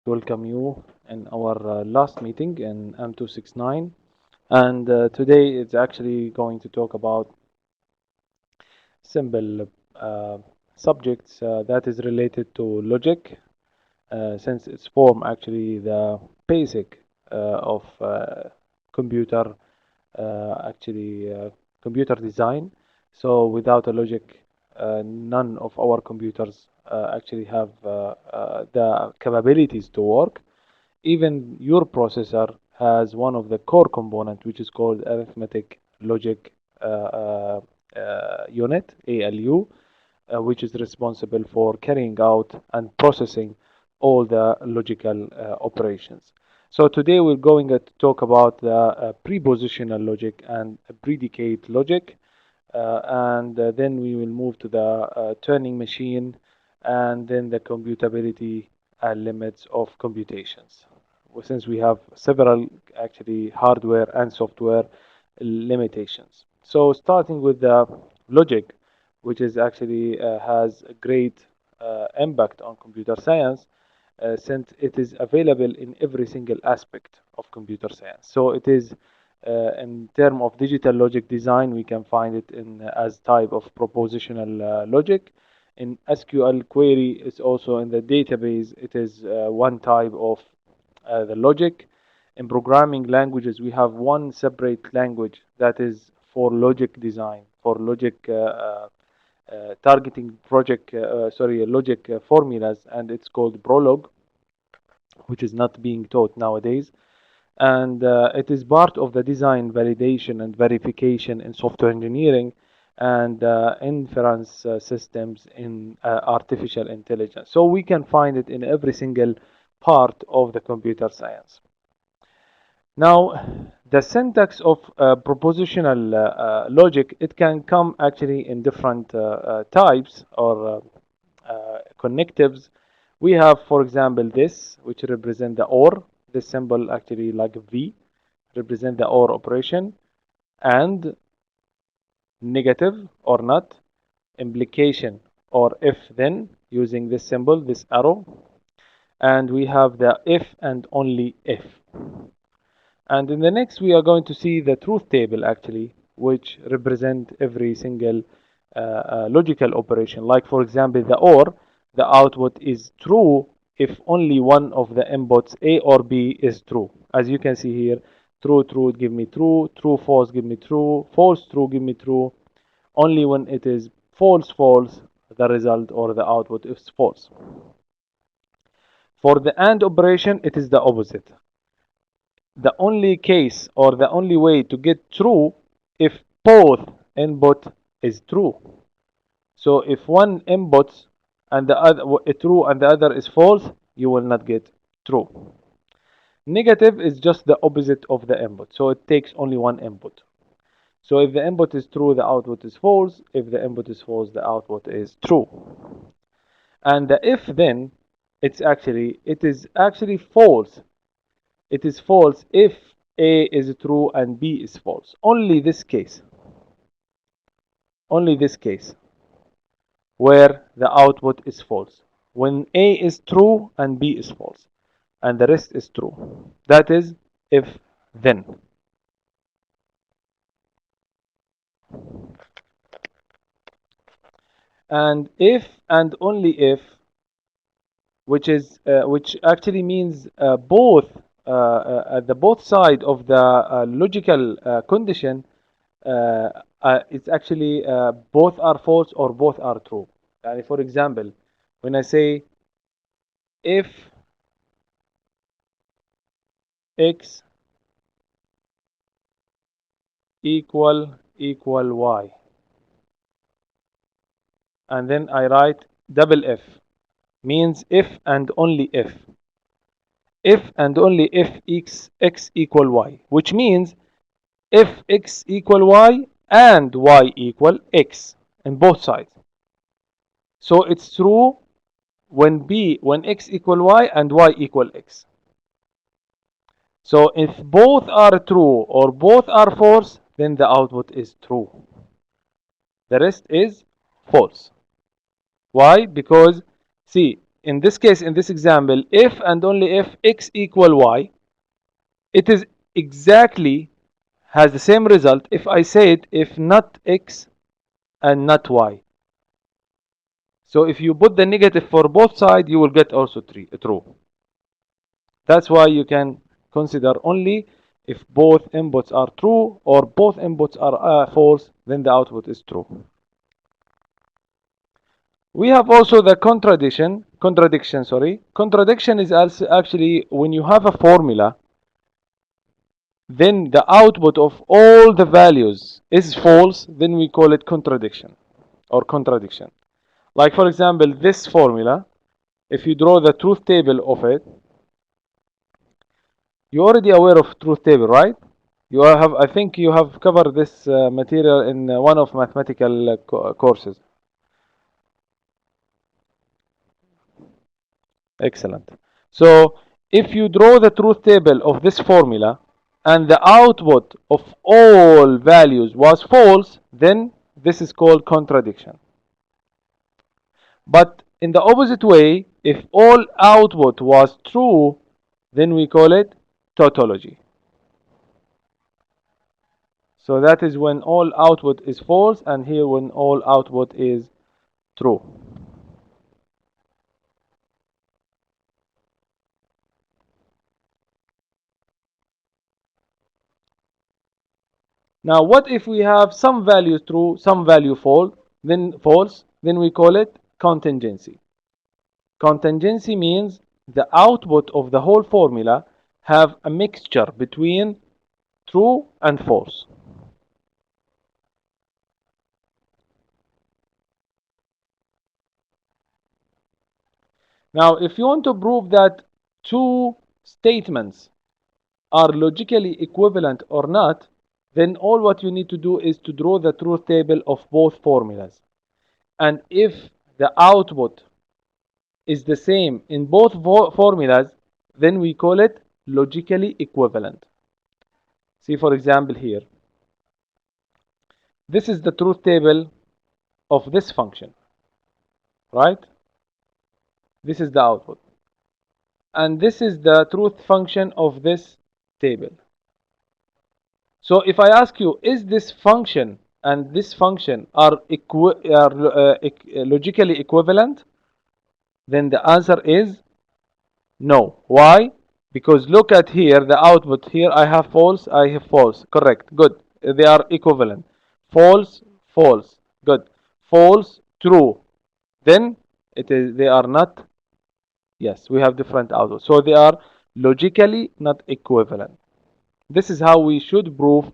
welcome you in our last meeting in M269. And today it's actually going to talk about simple subjects that is related to logic, since it's form actually the basic of computer actually computer design. So without a logic, none of our computers actually have the capabilities to work. Even your processor has one of the core component, which is called arithmetic logic unit, ALU, which is responsible for carrying out and processing all the logical operations. So today we're going to talk about the prepositional logic and predicate logic, and then we will move to the Turing machine, and then the computability and limits of computations. Since we have several actually hardware and software limitations. So starting with the logic, which is actually has a great impact on computer science, since it is available in every single aspect of computer science. So it is in term of digital logic design, we can find it in as type of propositional logic. In SQL query, it's also in the database. It is one type of the logic. In programming languages, we have one separate language that is for logic design, for logic targeting logic formulas, and it's called Prolog, which is not being taught nowadays. And it is part of the design, validation, and verification in software engineering and inference systems in artificial intelligence. So we can find it in every single part of the computer science. Now, the syntax of propositional logic, it can come actually in different types or connectives. We have, for example, this, which represent the OR. This symbol actually like V, represent the OR operation, and negative or not, implication or if then, using this symbol, this arrow. And we have the if and only if. And in the next, we are going to see the truth table actually, which represent every single logical operation. Like for example, the OR, the output is true if only one of the inputs A or B is true. As you can see here, true, true, give me true, true, false, give me true, false, true, give me true. Only when it is false, false, the result or the output is false. For the AND operation, it is the opposite. The only case or the only way to get true if both input is true. So if one input and the other is true and the other is false, you will not get true. Negative is just the opposite of the input, so it takes only one input. So if the input is true, the output is false. If the input is false, the output is true. And the if then, it is actually false. It is false if A is true and B is false. Only this case where the output is false. When A is true and B is false, and the rest is true. That is if then. And if and only if, which actually means both at the both side of the logical condition, it's actually both are false or both are true. For example, when I say if x equal y, and then I write double F, means if and only if. If and only if x equal y, which means if x equal y and y equal x in both sides. So it's true when x equal y and y equal x. So if both are true or both are false, then the output is true. The rest is false. Why? Because see, in this case, in this example, if and only if x equal y, it is exactly has the same result if I say it if not x and not y. So if you put the negative for both sides, you will get also true. That's why you can consider only if both inputs are true or both inputs are false, then the output is true. We have also the contradiction. Contradiction is also actually when you have a formula, then the output of all the values is false, then we call it contradiction or contradiction. Like for example, this formula, if you draw the truth table of it, you're already aware of truth table, right? You have, I think you have covered this material in one of mathematical courses. Excellent. So if you draw the truth table of this formula and the output of all values was false, then this is called contradiction. But in the opposite way, if all output was true, then we call it tautology. So that is when all output is false, and here when all output is true. Now, what if we have some value true, some value false? Then we call it contingency. Contingency means the output of the whole formula have a mixture between true and false. Now, if you want to prove that two statements are logically equivalent or not, then all what you need to do is to draw the truth table of both formulas. And if the output is the same in both formulas, then we call it logically equivalent. See, for example, here. This is the truth table of this function, right? This is the output. And this is the truth function of this table. So if I ask you, is this function and this function are logically equivalent? Then the answer is no. Why? Because look at here, the output here, I have false, I have false. Correct, good. They are equivalent. False, false, good. False, true. Then they are not, yes, we have different outputs. So they are logically not equivalent. This is how we should prove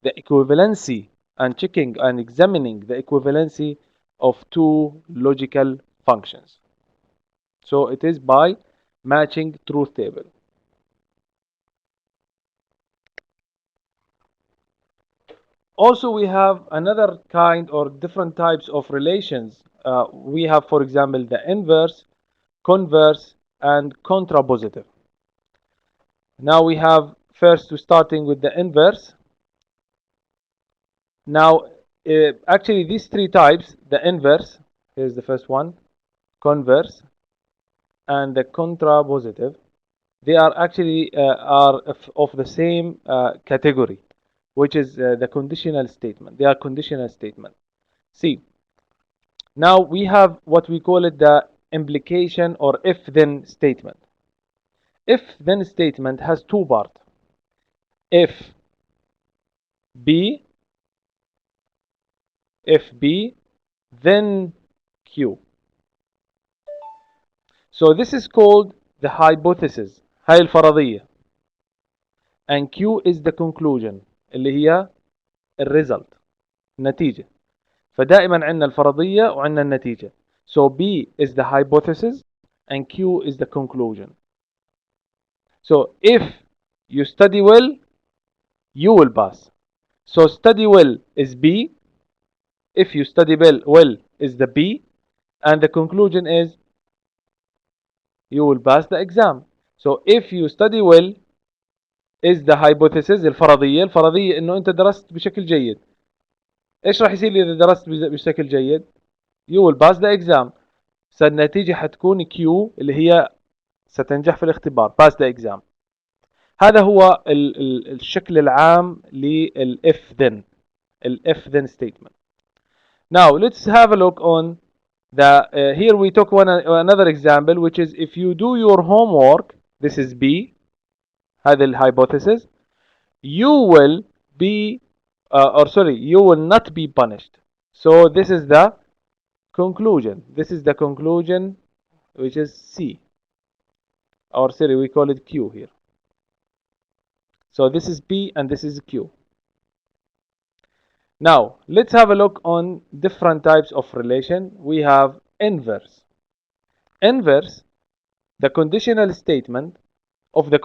the equivalency and checking and examining the equivalency of two logical functions. So it is by matching truth table. Also, we have another kind or different types of relations. We have, for example, the inverse, converse, and contra positive. Now we have first starting with the inverse. Now, actually, these three types, the inverse, here's the first one, converse, and the contra positive, they are actually are of the same category, which is the conditional statement. They are conditional statement. See, now we have what we call it the implication or if-then statement. If-then statement has two parts. If B, then Q. So this is called the hypothesis. هاي الفرضية. And Q is the conclusion اللي هي الريزلت النتيجة. فدائما عندنا الفرضية وعندنا النتيجة. So B is the hypothesis and Q is the conclusion. So if you study well, you will pass. So study well is B. If you study well is the B. And the conclusion is you will pass the exam. So if you study well is the hypothesis الفرضية انه انت درست بشكل جيد. ايش راح يصير اذا درست بشكل جيد؟ You will pass the exam. فالنتيجة حتكون Q اللي هي ستنجح في الاختبار pass the exam. هذا هو الشكل العام لل if then statement. Now let's have a look on the here we took another example, which is if you do your homework, this is B, هذه الhypothesis, you will be or sorry, you will not be punished. So this is the conclusion. This is the conclusion, which is C, or sorry, we call it Q here. So this is P and this is Q. Now let's have a look on different types of relation. We have inverse. Inverse, the conditional statement of the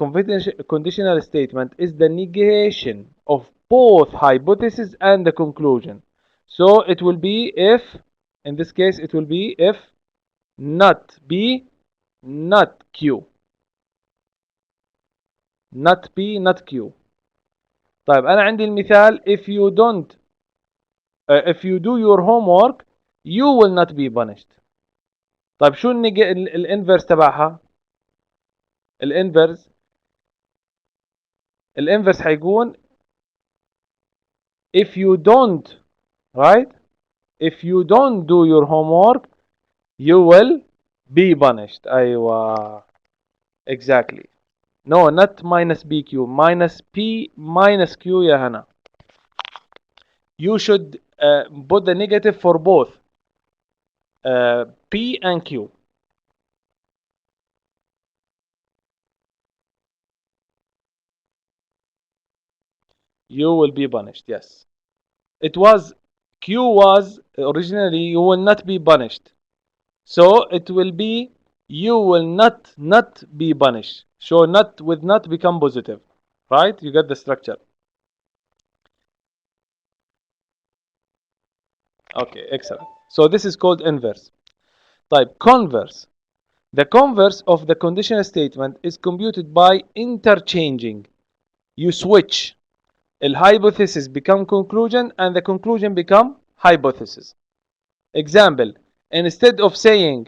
conditional statement is the negation of both hypothesis and the conclusion. So it will be if, in this case it will be if not B, not Q. Not P, not Q. طيب أنا عندي المثال if you don't if you do your homework you will not be punished. طيب شو الانفرس تبعها؟ الانفرس حيكون if you don't, right? If you don't do your homework you will be punished. أيوة, exactly. No, not minus BQ, minus P minus Q يا هنا. You should put the negative for both P and Q. You will be punished, yes. It was, Q was originally you will not be punished. So it will be you will not be punished. So not with not become positive, right? You get the structure. Okay, excellent. So this is called inverse. Type converse. The converse of the conditional statement is computed by interchanging. You switch. The hypothesis become conclusion and the conclusion become hypothesis. Example, instead of saying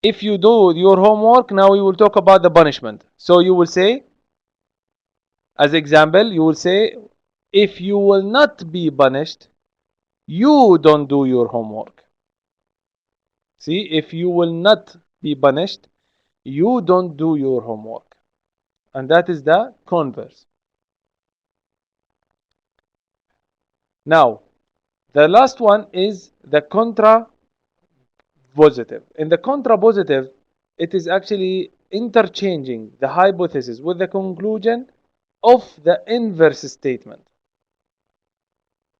if you do your homework, now we will talk about the punishment. So you will say, as example, you will say if you will not be punished, you don't do your homework. See, if you will not be punished, you don't do your homework. And that is the converse. Now, the last one is the contra positive. In the contra positive, it is actually interchanging the hypothesis with the conclusion of the inverse statement.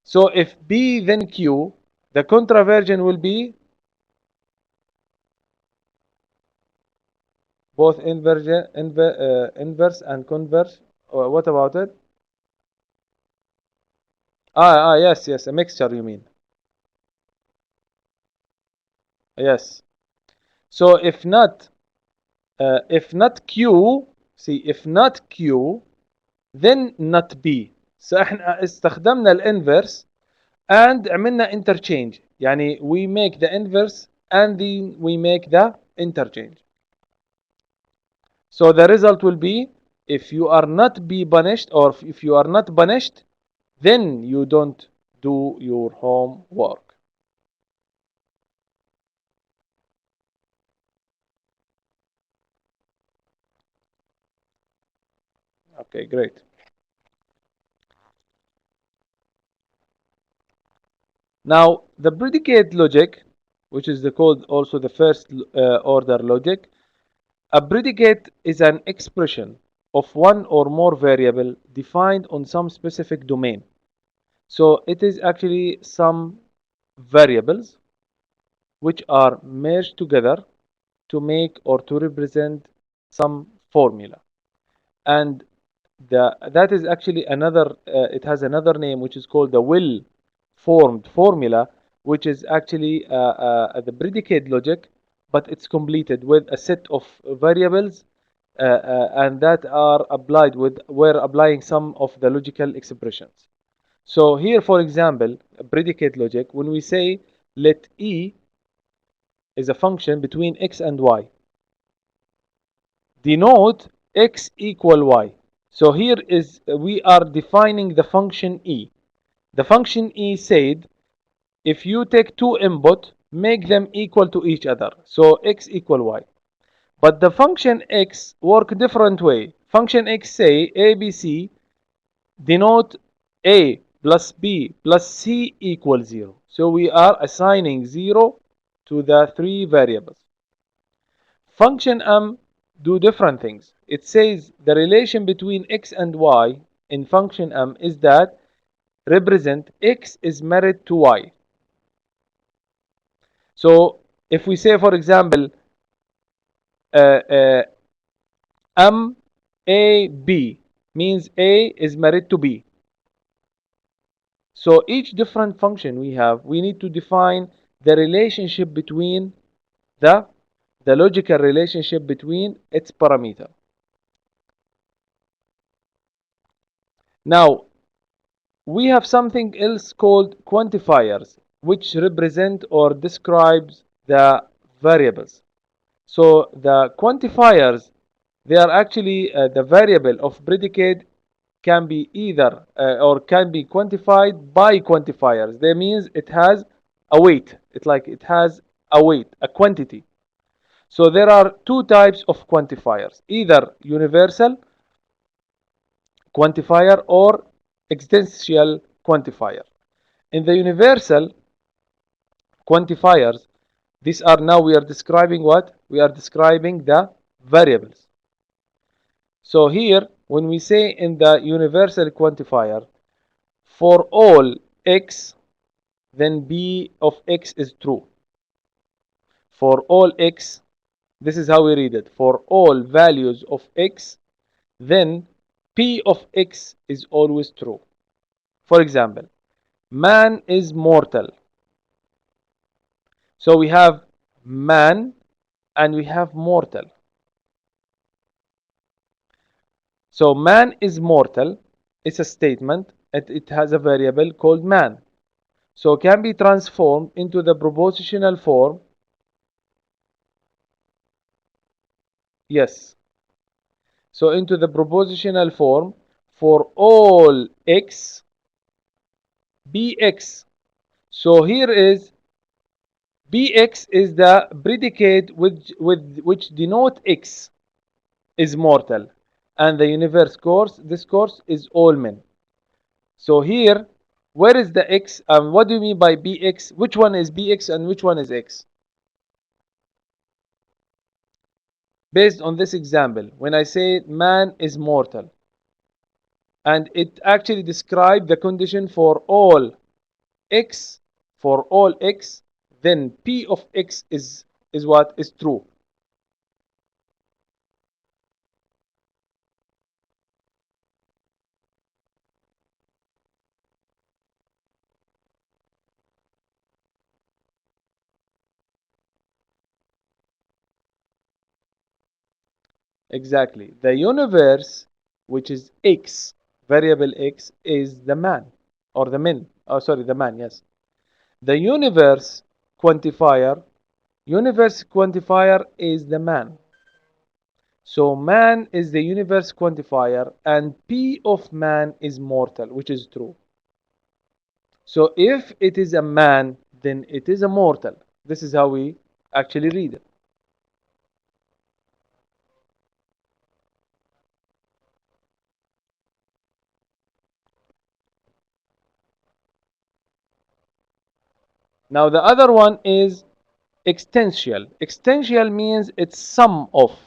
So if B then Q, the contraversion will be both inverse and converse. What about it? Yes, a mixture you mean. Yes. So if not Q, see, if not Q, then not B. So احنا استخدمنا الانفرس and عملنا interchange. يعني we make the inverse and then we make the interchange. So the result will be if you are not be punished or if you are not punished, then you don't do your homework. Okay, great. Now the predicate logic, which is called also the first order logic. A predicate is an expression of one or more variable defined on some specific domain. So it is actually some variables which are merged together to make or to represent some formula. And that is actually another, it has another name which is called the well formed formula, which is actually the predicate logic, but it's completed with a set of variables and that are applied with, we're applying some of the logical expressions. So here, for example, predicate logic, when we say let E is a function between x and y. Denote x equal y. So here is we are defining the function e. The function e said if you take two input, make them equal to each other. So x equal y. But the function x work different way. Function x say ABC denote a plus b plus c equals 0. So we are assigning 0 to the three variables. Function m do different things. It says the relation between x and y in function m is that represent x is married to y. So if we say, for example, uh, uh, m a b means a is married to b. So each different function we need to define the relationship between the logical relationship between its parameter. Now we have something else called quantifiers, which represent or describes the variables. So the quantifiers, they are actually the variable of predicate can be either or can be quantified by quantifiers. That means it has a weight. It's like it has a weight, a quantity. So there are two types of quantifiers, either universal quantifier or existential quantifier. In the universal quantifiers, these are now we are describing what? We are describing the variables. So here, when we say in the universal quantifier, for all x, then b of x is true. For all x, this is how we read it. For all values of x, then p of x is always true. For example, man is mortal. So we have man and we have mortal. So man is mortal. It's a statement. It has a variable called man. So can be transformed into the propositional form. Yes. So into the propositional form for all x, bx. So here is bx is the predicate with which denote x is mortal, and the universe course, this course is all men. So here, where is the x? What do you mean by bx? Which one is bx and which one is x? Based on this example, when I say man is mortal, and it actually describes the condition for all x, then p of x is what is true. Exactly. The universe, which is x, variable x, is the man or the men. Oh, sorry, the man, yes. The quantifier, universe quantifier is the man. So man is the universe quantifier and P of man is mortal, which is true. So if it is a man, then it is a mortal. This is how we actually read it. Now the other one is extensional. Extensional means it's sum of,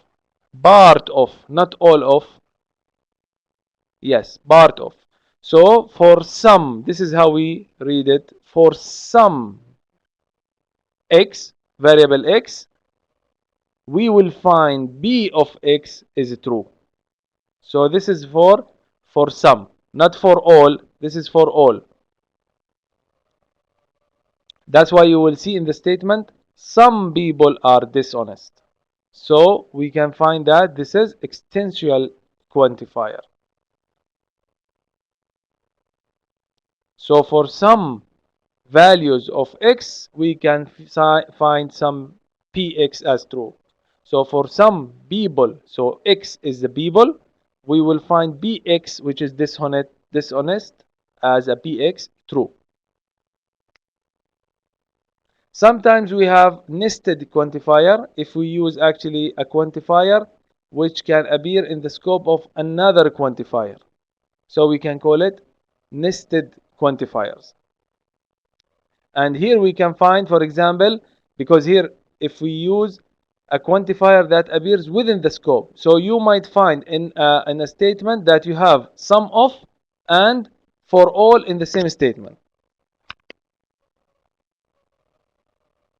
part of, not all of. Yes, part of. So for some, this is how we read it. For some x, variable x, we will find b of x is true. So this is for some, not for all. This is for all. That's why you will see in the statement, some people are dishonest. So we can find that this is extensional quantifier. So for some values of x, we can find some px as true. So for some people, so x is the people, we will find bx, which is dishonest as a px true. Sometimes we have nested quantifier if we use actually a quantifier which can appear in the scope of another quantifier. So we can call it nested quantifiers. And here we can find, for example, because here if we use a quantifier that appears within the scope, so you might find in a statement that you have sum of and for all in the same statement,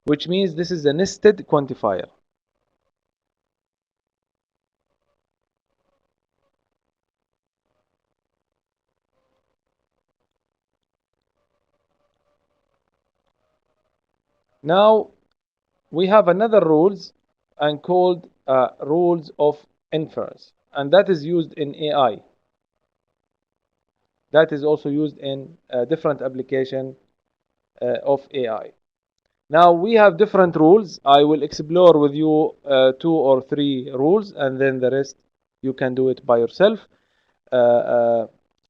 which means this is a nested quantifier. Now we have another rules and called rules of inference, and that is used in AI. That is also used in different application of AI. Now we have different rules. I will explore with you 2 or 3 rules, and then the rest you can do it by yourself.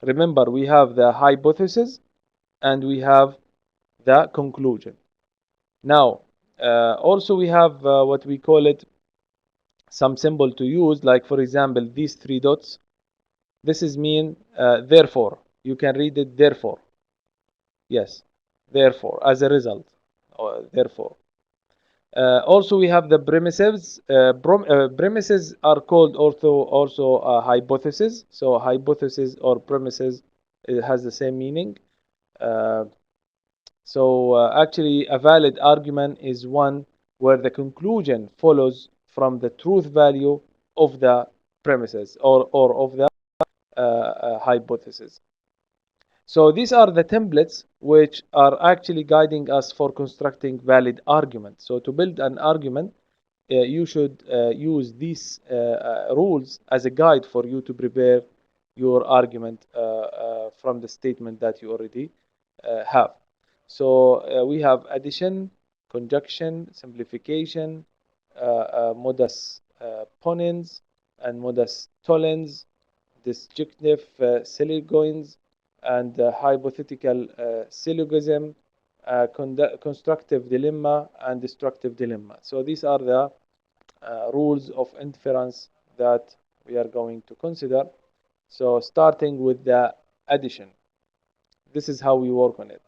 Remember, we have the hypothesis and we have the conclusion. Now, also we have what we call it some symbol to use, like for example these 3 dots. This is mean therefore. You can read it therefore. Yes, therefore, as a result. Therefore. Also, we have the premises. Premises are called also hypothesis. So hypothesis or premises, it has the same meaning. Uh, actually, a valid argument is one where the conclusion follows from the truth value of the premises or of the hypothesis. So these are the templates which are actually guiding us for constructing valid arguments. So to build an argument, you should use these rules as a guide for you to prepare your argument from the statement that you already have. So we have addition, conjunction, simplification, modus ponens, and modus tollens, disjunctive syllogisms, and hypothetical syllogism, constructive dilemma, and destructive dilemma. So these are the rules of inference that we are going to consider. So starting with the addition, this is how we work on it.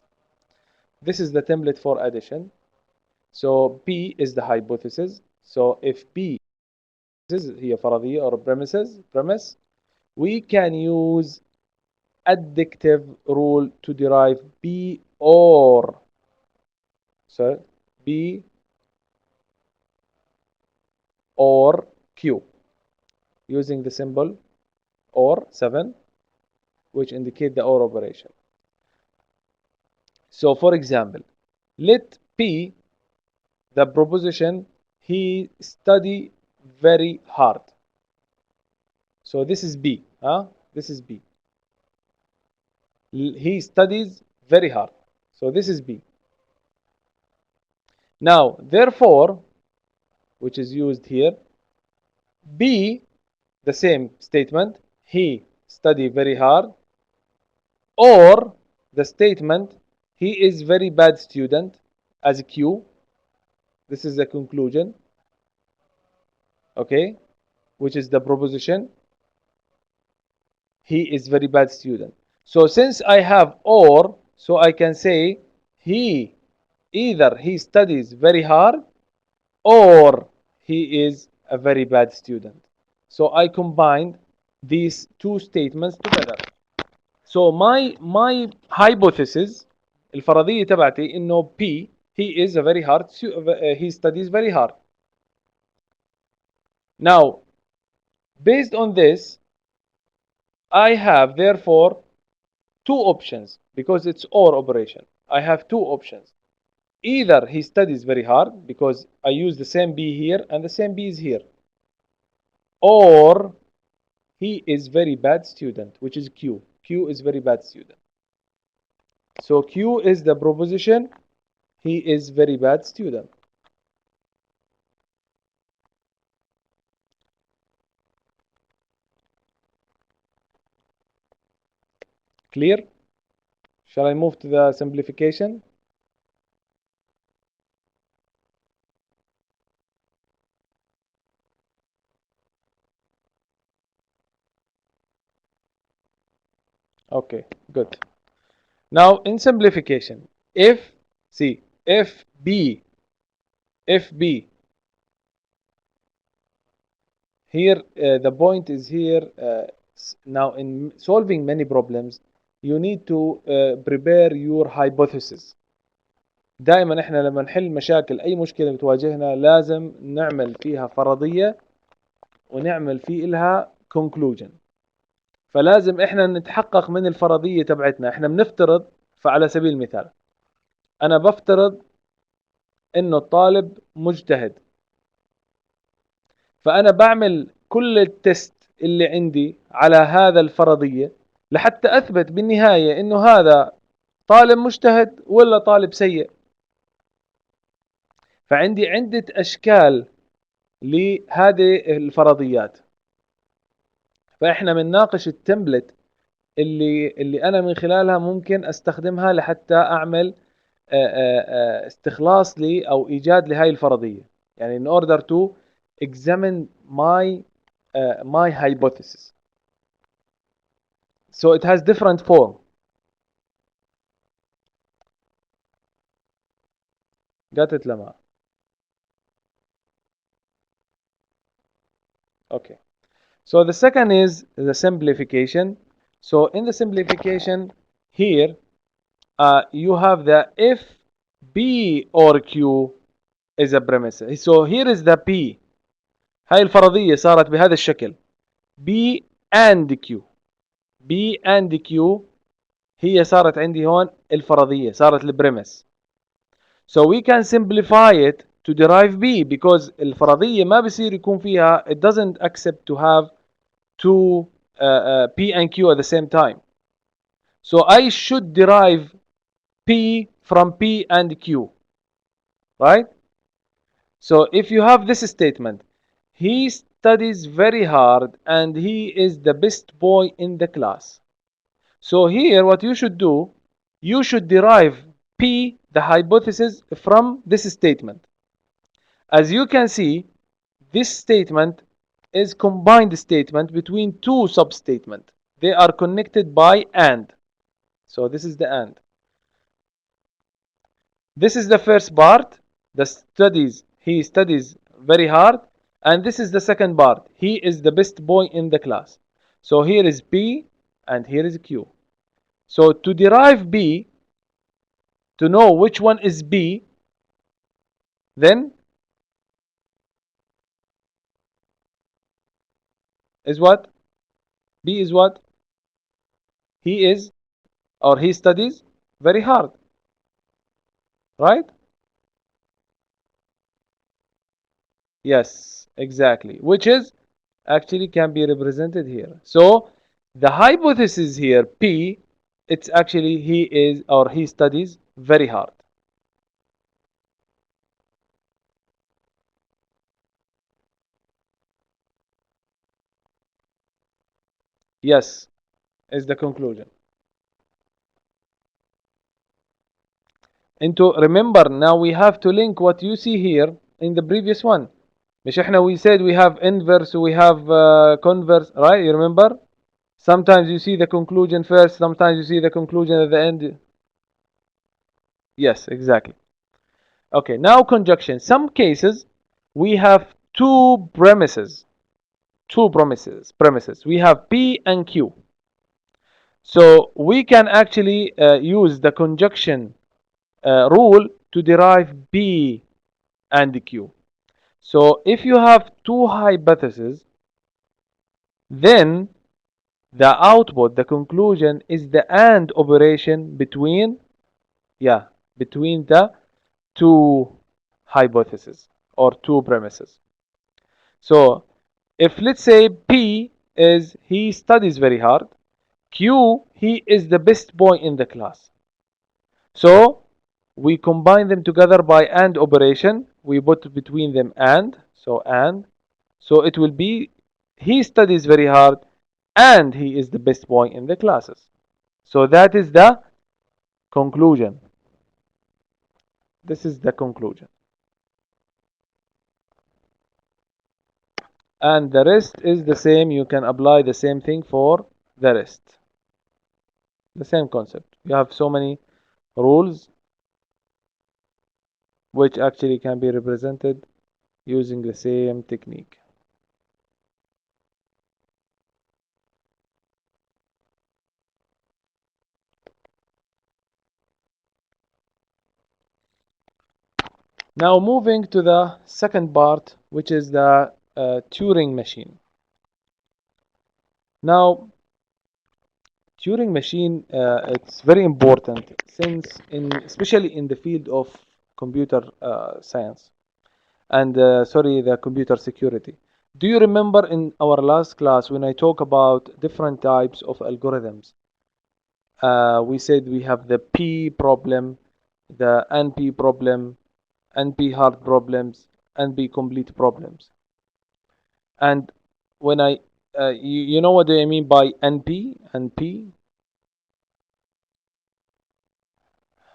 This is the template for addition. So P is the hypothesis. So if P is here فرضية or premise, we can use additive rule to derive B or B or Q using the symbol or 7, which indicate the or operation. So for example, let P the proposition he study very hard. So this is B. This is B. He studies very hard. So this is B. Now, therefore, which is used here, B, the same statement, he study very hard, or the statement, he is very bad student, as Q. This is the conclusion, okay, which is the proposition, he is very bad student. So since I have or, so I can say he either he studies very hard or he is a very bad student. So I combined these 2 statements together. So my hypothesis الفرضية تبعتي إنه P he is a very hard he studies very hard. Now based on this I have therefore 2 options because it's OR operation. I have 2 options. Either he studies very hard because I use the same B here and the same B is here, or he is very bad student, which is Q. Q is very bad student. So Q is the proposition, he is very bad student. Clear? Shall I move to the simplification? Okay, good. Now in simplification, if see if B here the point is here now in solving many problems you need to prepare your hypothesis. دائما احنا لما نحل مشاكل اي مشكله بتواجهنا لازم نعمل فيها فرضيه ونعمل في لها conclusion. فلازم احنا نتحقق من الفرضيه تبعتنا. احنا بنفترض، فعلى سبيل المثال انا بفترض انه الطالب مجتهد، فانا بعمل كل التست اللي عندي على هذا الفرضيه لحتى اثبت بالنهايه انه هذا طالب مجتهد ولا طالب سيء. فعندي عدة اشكال لهذه الفرضيات. فاحنا بنناقش التمبلت اللي انا من خلالها ممكن استخدمها لحتى اعمل استخلاص لي او ايجاد لهي الفرضيه. يعني in order to examine my hypothesis. So it has different form. Got it, Lama? Okay. So the second is the simplification. So in the simplification here you have the if P or Q is a premise. So here is the P. هاي الفرضية صارت بهذا الشكل. B and Q. B and Q هي صارت عندي هون الفرضية، صارت البريمس. So we can simplify it to derive B because الفرضية ما بصير يكون فيها it doesn't accept to have two P and Q at the same time. So I should derive P from P and Q, right? So if you have this statement, he studies very hard and he is the best boy in the class. So here what you should do, you should derive P, the hypothesis, from this statement. As you can see, this statement is combined statement between two substatements. They are connected by and. So this is the and. This is the first part, the studies, he studies very hard, and this is the second part, he is the best boy in the class. So here is P and here is Q. So to derive B, to know which one is B, then is what? B is what? He is, or he studies very hard, right? Yes, exactly, which is actually can be represented here. So the hypothesis here, P, it's actually he is or he studies very hard. Yes, is the conclusion. Into remember now we have to link what you see here in the previous one. مش احنا we said we have inverse, we have converse, right? You remember? Sometimes you see the conclusion first, sometimes you see the conclusion at the end. Yes, exactly. Okay, now conjunction. Some cases we have two premises. Two premises. We have P and Q. So we can actually use the conjunction rule to derive P and Q. So if you have two hypotheses, then the output, the conclusion, is the AND operation between the two hypotheses or two premises. So if let's say P is he studies very hard, Q he is the best boy in the class. So we combine them together by AND operation. We put between them AND, so it will be he studies very hard and he is the best boy in the classes. So that is the conclusion. This is the conclusion. And the rest is the same. You can apply the same thing for the rest. The same concept. You have so many rules which actually can be represented using the same technique. Now moving to the second part, which is the Turing machine. Now, Turing machine, it's very important since especially in the field of computer science and the computer security. Do you remember in our last class when I talk about different types of algorithms? We said we have the P problem, the NP problem, NP hard problems, NP complete problems. And when you know what do I mean by NP? NP?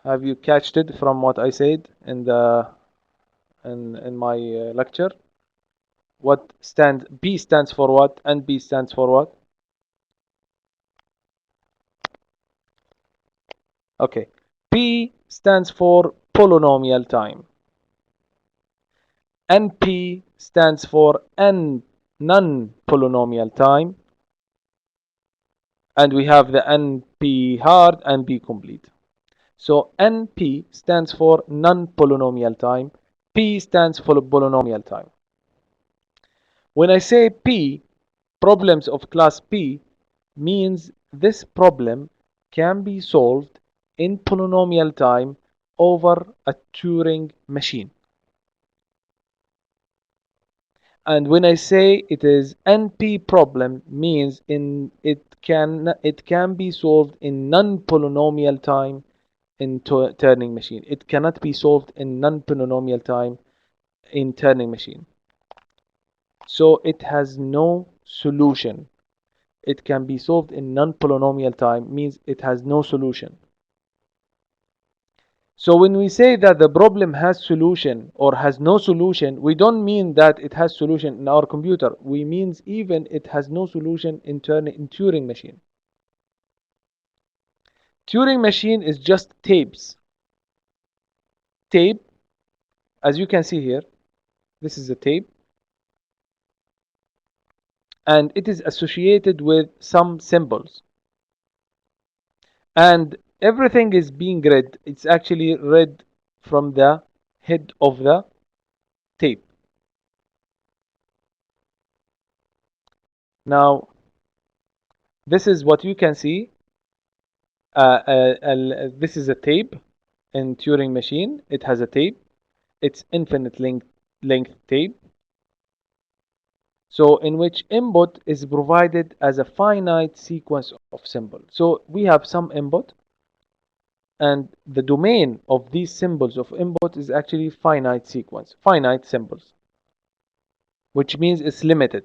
Have you catched it from what I said in the in my lecture? What stands P stands for what? NP stands for what? Okay. P stands for polynomial time. NP stands for non-polynomial time. And we have the NP hard, NP complete. So NP stands for non-polynomial time. P stands for polynomial time. When I say P, problems of class P, means this problem can be solved in polynomial time over a Turing machine. And when I say it is NP problem, means it can be solved in non-polynomial time in Turing machine. It cannot be solved in non-polynomial time in Turing machine. So it has no solution. It can be solved in non-polynomial time means it has no solution. So when we say that the problem has solution or has no solution, we don't mean that it has solution in our computer. We means even it has no solution in Turing machine. Turing machine is just tapes. Tape, as you can see here, this is a tape. And it is associated with some symbols. And everything is being read. It's actually read from the head of the tape. Now, this is what you can see. This is a tape in Turing machine. It has a tape. It's infinite length tape. So in which input is provided as a finite sequence of symbols. So we have some input, and the domain of these symbols of input is actually finite sequence, finite symbols, which means it's limited.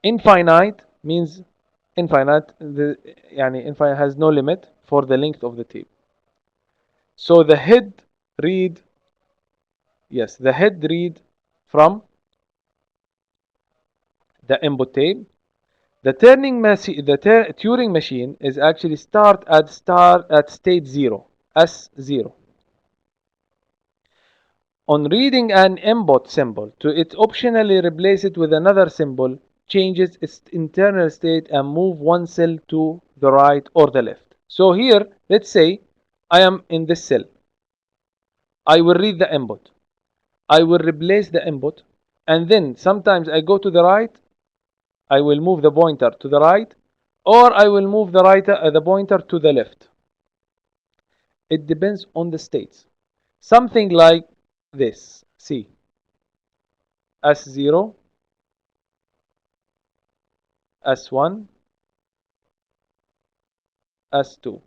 Infinite means infinite, infinite has no limit for the length of the tape. So the head read, yes, the head read from the input tape. The Turing machine is actually start at state 0, S0. On reading an input symbol to it optionally replace it with another symbol, changes its internal state and move one cell to the right or the left. So here, let's say I am in this cell. I will read the input. I will replace the input, and then sometimes I go to the right. I will move the pointer to the right, or I will move the pointer to the left. It depends on the states. Something like this. See, S0, S1, S2.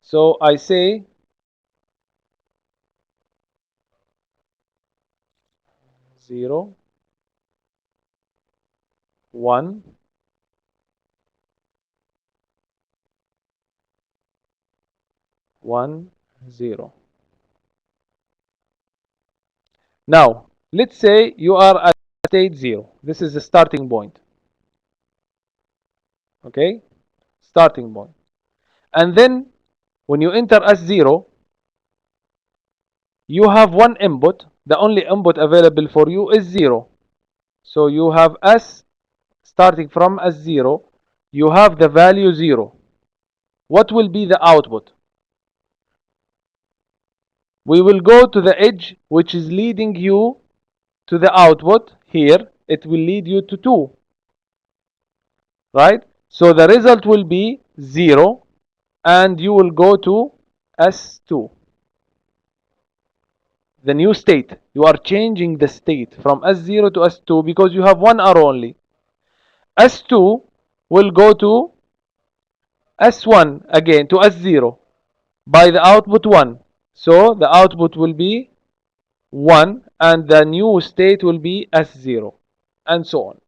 So I say 0, 1, 1 0. Now let's say you are at state 0. This is the starting point. Okay, starting point. And then when you enter S0, you have one input. The only input available for you is 0. So you have S starting from S0. You have the value 0. What will be the output? We will go to the edge which is leading you to the output. Here it will lead you to 2, right? So the result will be 0, and you will go to S2, the new state. You are changing the state from S0 to S2 because you have one arrow only. S2 will go to S1 again, to S0 by the output 1. So the output will be 1 and the new state will be S0, and so on.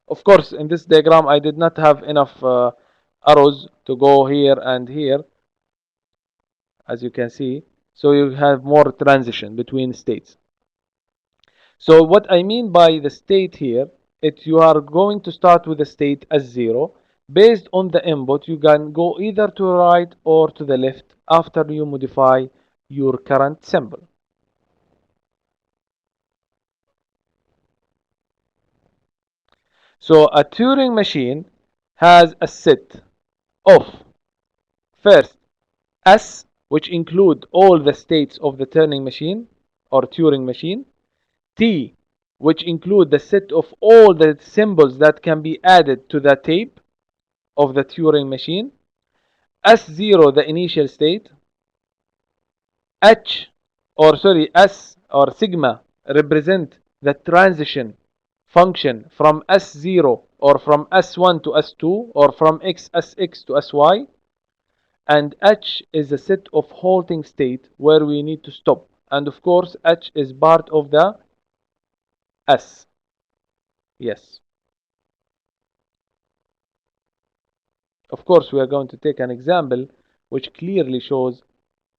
Of course, in this diagram I did not have enough arrows to go here and here, as you can see. So you have more transition between states. So what I mean by the state here, you are going to start with the state as 0. Based on the input, you can go either to the right or to the left after you modify your current symbol. So a Turing machine has a set of, first, S, which include all the states of the Turing machine or Turing machine. T, which include the set of all the symbols that can be added to the tape of the Turing machine. S0, the initial state. S or sigma represent the transition function from S0 or from S1 to S2 or from SX to SY. And H is a set of halting state where we need to stop. And of course, H is part of the S. Yes. Of course, we are going to take an example which clearly shows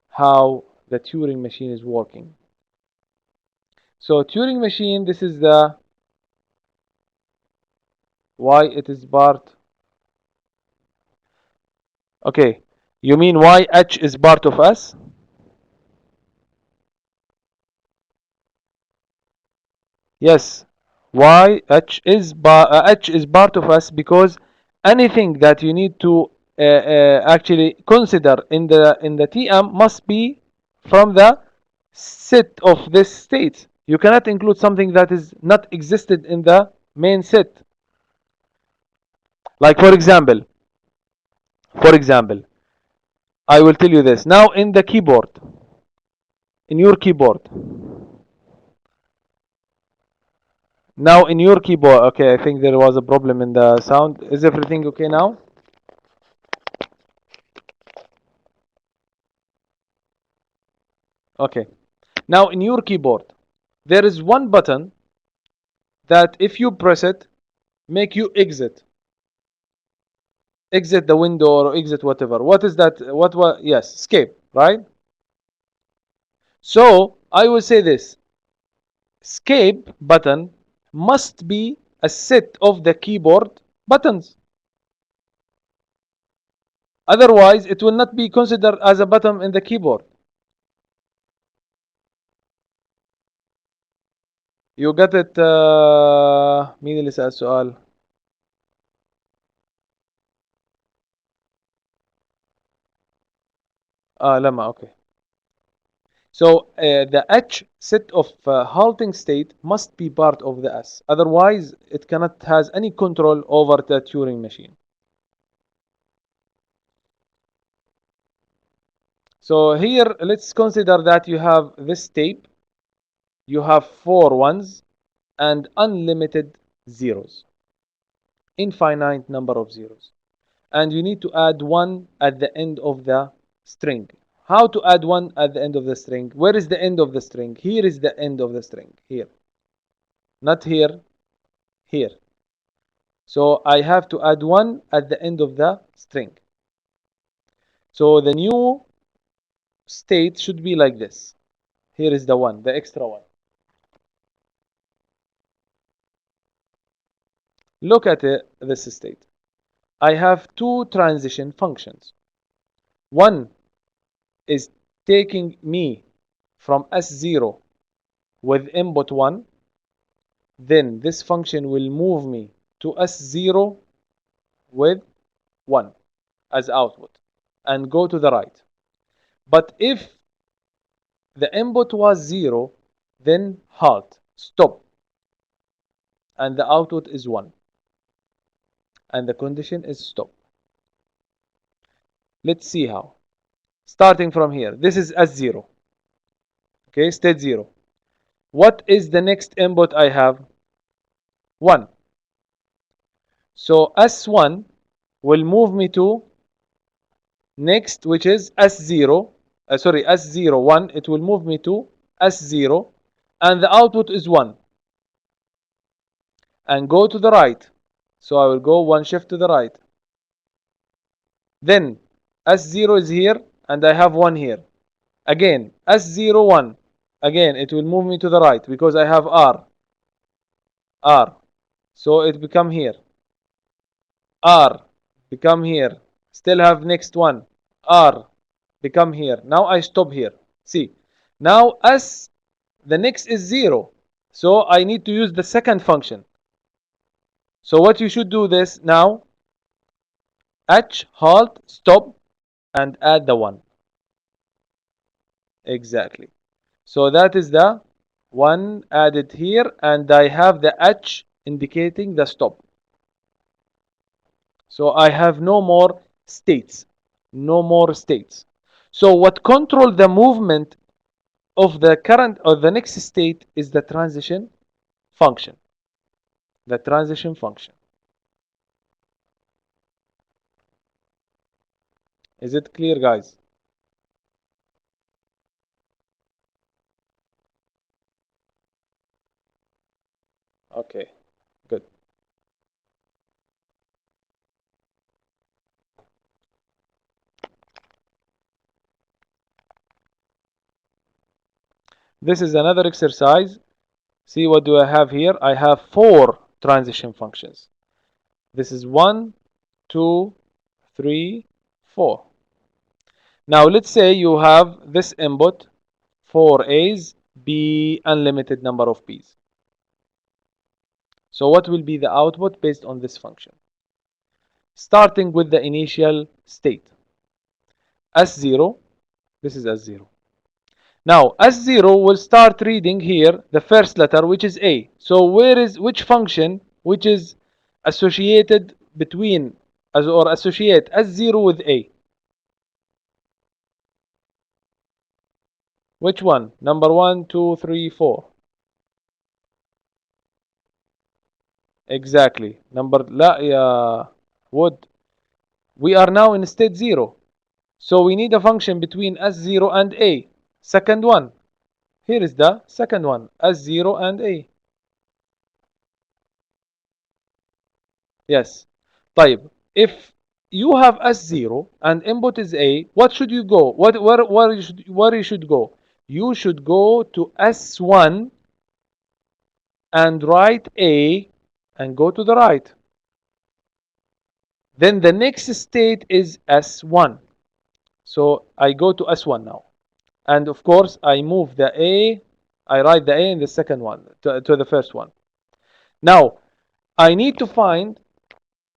how the Turing machine is working. So Turing machine, this is the why it is part. Okay, you mean why H is part of S? Yes, why H is part of S, because anything that you need to actually consider in the TM must be from the set of this state. You cannot include something that is not existed in the main set. Like for example, I will tell you this. Now in the keyboard, in your keyboard, now in your keyboard, okay, I think there was a problem in the sound. Is everything okay now? Okay. Now in your keyboard, there is one button that if you press it, make you exit the window or exit whatever. What is that? What? Yes, escape, right? So I will say this: escape button must be a set of the keyboard buttons. Otherwise, it will not be considered as a button in the keyboard. You got it. مين اللي سأل السؤال؟ لما okay. So the H set of halting state must be part of the S. Otherwise, it cannot has any control over the Turing machine. So here, let's consider that you have this tape. You have 4 ones and unlimited zeros. Infinite number of zeros. And you need to add 1 at the end of the string. How to add 1 at the end of the string? Where is the end of the string? Here is the end of the string. Here. Not here. Here. So I have to add 1 at the end of the string. So the new state should be like this. Here is the one, the extra one. Look at this state. I have two transition functions. One is taking me from S0 with input 1. Then this function will move me to S0 with 1 as output and go to the right. But if the input was 0, then halt, stop, and the output is 1. And the condition is stop. Let's see how. Starting from here, this is S0. Okay, state 0. What is the next input I have? 1. So S1 will move me to next, which is S0. S0, 1. It will move me to S0, and the output is 1. And go to the right. So I will go one shift to the right. Then S0 is here, and I have 1 here. Again, S0, 1. Again, it will move me to the right because I have R. So it become here. R become here. Still have next one. R become here. Now I stop here. See. Now S, the next is 0. So I need to use the second function. So what you should do this now. H, halt, stop, and add the 1. Exactly. So that is the 1 added here, and I have the H indicating the stop. So I have no more states. No more states. So what control the movement of the current or the next state is the transition function. The transition function. Is it clear, guys? Okay, good. This is another exercise. See, what do I have here? I have 4 transition functions. This is 1, 2, 3, 4. Now let's say you have this input, 4 A's, B, unlimited number of B's. So what will be the output based on this function? Starting with the initial state. S0, this is S0. Now S0 will start reading here the first letter, which is A. So which function which is associated between or associate S0 with A? Which one? Number 1, 2, 3, 4. Exactly. لا يا Wood. We are now in state 0. So we need a function between S0 and A. Second one. Here is the second one. S0 and A. Yes. طيب. If you have S0 and input is A, what should you go? Where you should go? You should go to S1 and write A and go to the right. Then the next state is S1. So I go to S1 now. And of course, I move the A. I write the A in the second one to the first one. Now, I need to find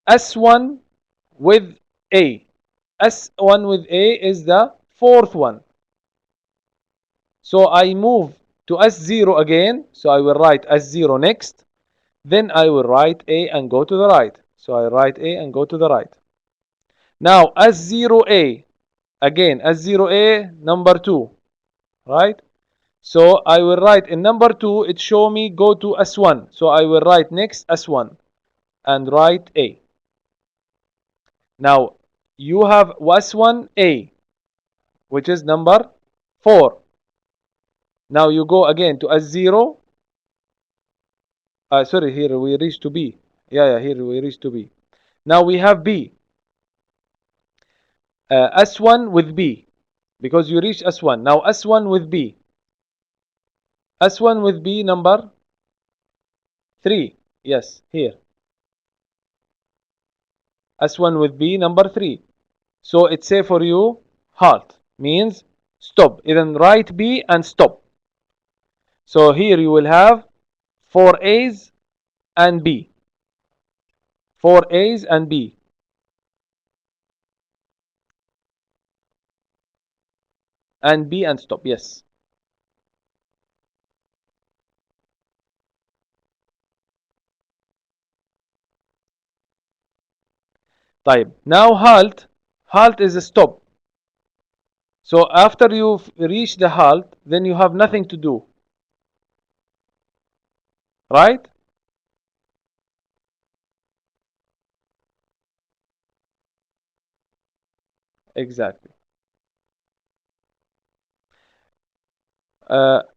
S1 with A. S1 with A is the fourth one. So I move to S0 again. So I will write S0 next. Then I will write A and go to the right. So I write A and go to the right. Now S0A. Again, S0A number 2. Right? So I will write in number 2, it show me go to S1. So I will write next S1 and write A. Now you have S1A, which is number 4. Now you go again to S0. Sorry, here we reach to B. Yeah, here we reach to B. Now we have B. S1 with B. because you reach S1. Now S1 with B. S1 with B number 3. Yes, here. S1 with B number 3. So it say for you halt means stop. Then write B and stop. So here you will have 4 A's and B. 4 A's and B. And B and stop. Yes. طيب. Now halt. Halt is a stop. So after you reach the halt, then you have nothing to do. Right? Exactly.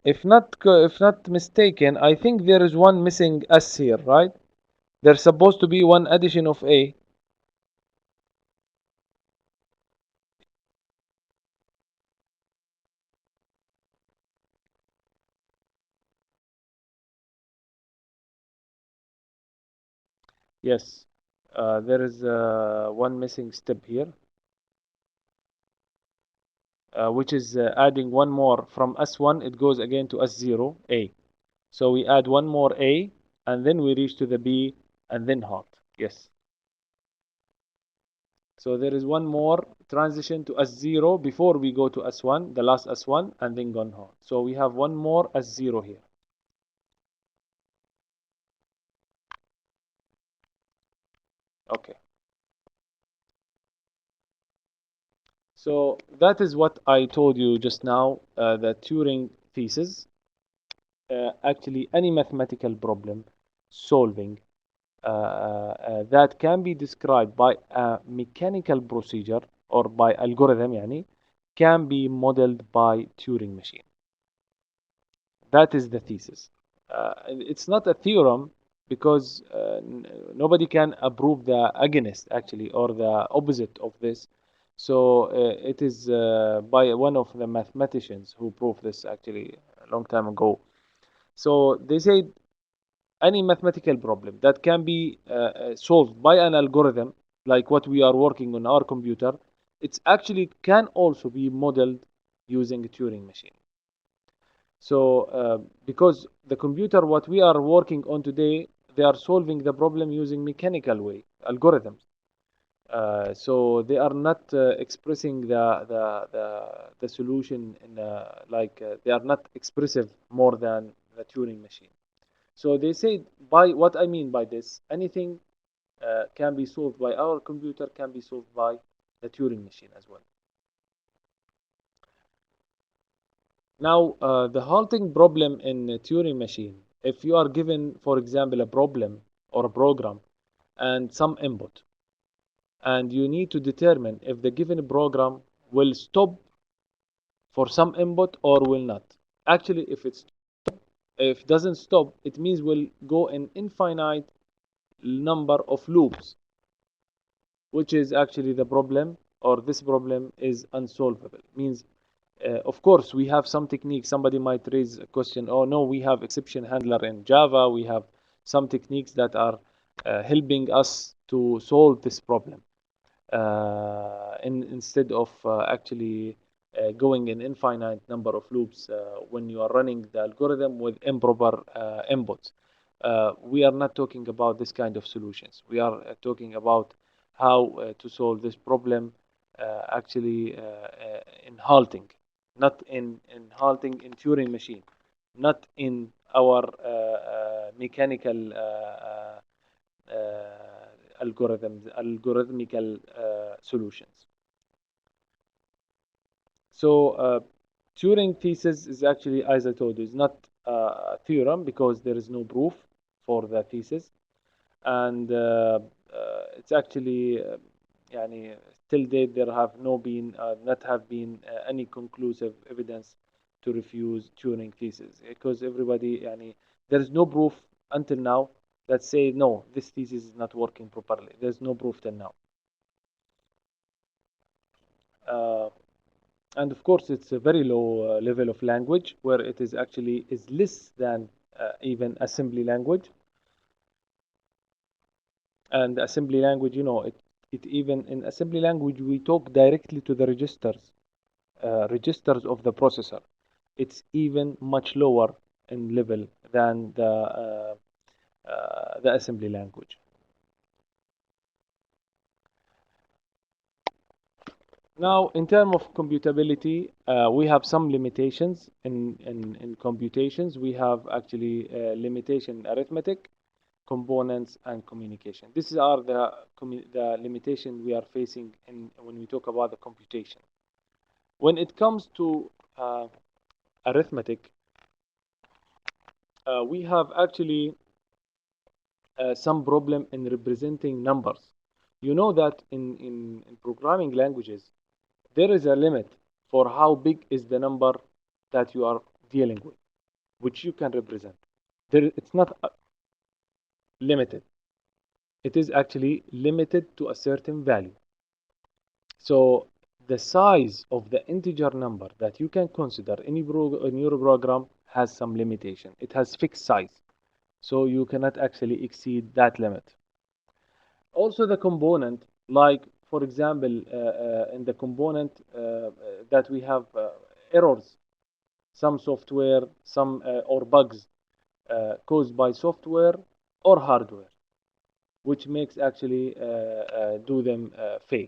If not mistaken, I think there is one missing S here, right? There's supposed to be one addition of A. Yes, there is one missing step here, which is adding one more from S1. It goes again to S0, A. So we add one more A, and then we reach to the B, and then halt. Yes. So there is one more transition to S0 before we go to S1, the last S1, and then gone halt. So we have one more S0 here. Okay. So that is what I told you just now, the Turing thesis. Actually, any mathematical problem solving that can be described by a mechanical procedure or by algorithm يعني, can be modeled by Turing machine. That is the thesis. It's not a theorem because nobody can prove the against actually or the opposite of this. So it is by one of the mathematicians who proved this actually a long time ago. So they say any mathematical problem that can be solved by an algorithm like what we are working on our computer, it's actually can also be modeled using a Turing machine. So because the computer what we are working on today, they are solving the problem using mechanical way algorithms. So they are not expressing the solution in like they are not expressive more than the Turing machine. So they say by what I mean by this, anything can be solved by our computer can be solved by the Turing machine as well. Now, the halting problem in a Turing machine, if you are given, for example, a problem or a program and some input, and you need to determine if the given program will stop for some input or will not. Actually, if it doesn't stop, it means we'll go in infinite number of loops, which is actually the problem, or this problem is unsolvable. Means of course, we have some techniques. Somebody might raise a question, oh no, we have exception handler in Java. We have some techniques that are helping us to solve this problem instead of actually going in infinite number of loops when you are running the algorithm with improper inputs. We are not talking about this kind of solutions. We are talking about how to solve this problem actually in halting, not in halting in Turing machine, not in our mechanical algorithmical solutions. So Turing thesis is actually, as I told you, is not a theorem because there is no proof for the thesis, and it's actually يعني till date there have no been not have been any conclusive evidence to refuse Turing thesis because everybody يعني there is no proof until now that say no, this thesis is not working properly. There's no proof till now. Uh, And of course, it's a very low level of language where it is actually is less than even assembly language. And assembly language, it even in assembly language we talk directly to the registers of the processor. It's even much lower in level than the assembly language. Now, in terms of computability, we have some limitations in computations. We have actually limitation in arithmetic, components, and communication. These are the limitation we are facing when we talk about the computation. When it comes to arithmetic, we have actually some problem in representing numbers. You know that in programming languages, there is a limit for how big is the number that you are dealing with, which you can represent. It's not limited. It is actually limited to a certain value. So the size of the integer number that you can consider in your program has some limitation. It has fixed size. So you cannot actually exceed that limit. Also the component, like for example, in the component that we have errors, some software, some or bugs caused by software or hardware, which makes actually do them fail.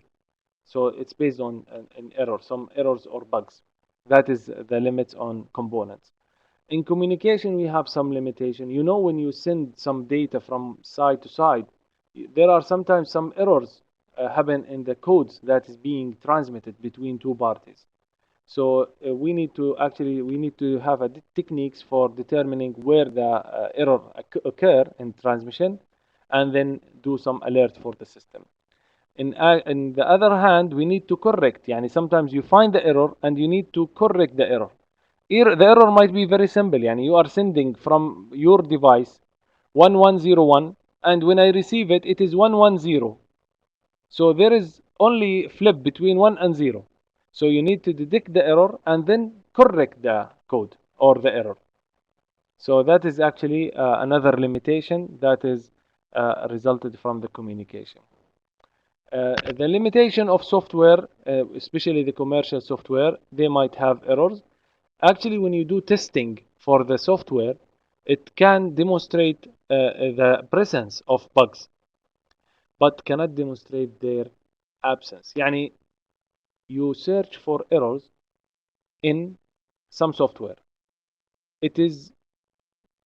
So it's based on an error, some errors or bugs. That is the limits on components. In communication, we have some limitation. When you send some data from side to side, there are sometimes some errors happen in the codes that is being transmitted between two parties. So we need to have techniques for determining where the error occur in transmission, and then do some alert for the system. In the other hand, we need to correct. Yani sometimes you find the error and you need to correct the error. The error might be very simple. Yani you are sending from your device 1101, and when I receive it, it is 110. So there is only flip between 1 and 0. So you need to detect the error and then correct the code or the error. So that is actually another limitation that is resulted from the communication. The limitation of software, especially the commercial software, they might have errors. Actually, when you do testing for the software, it can demonstrate the presence of bugs, but cannot demonstrate their absence. Yani you search for errors in some software. It is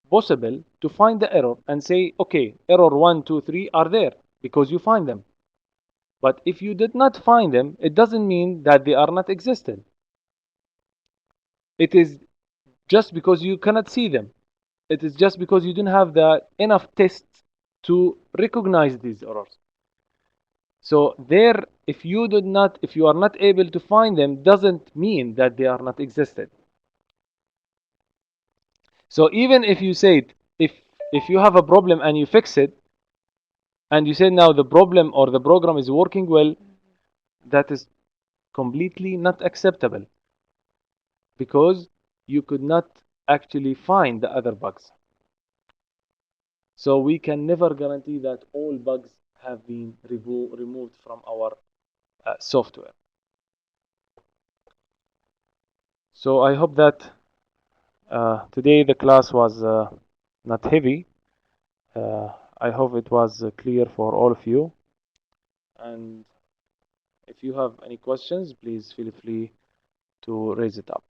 possible to find the error and say, okay, error 1, 2, 3 are there because you find them. But if you did not find them, it doesn't mean that they are not existent. It is just because you cannot see them. It is just because you didn't have the enough tests to recognize these errors. So there, if you are not able to find them, doesn't mean that they are not existed. So even if you said, if you have a problem and you fix it, and you say now the problem or the program is working well, that is completely not acceptable, because you could not actually find the other bugs. So we can never guarantee that all bugs have been removed from our software. So I hope that today the class was not heavy. I hope it was clear for all of you. And if you have any questions, please feel free to raise it up.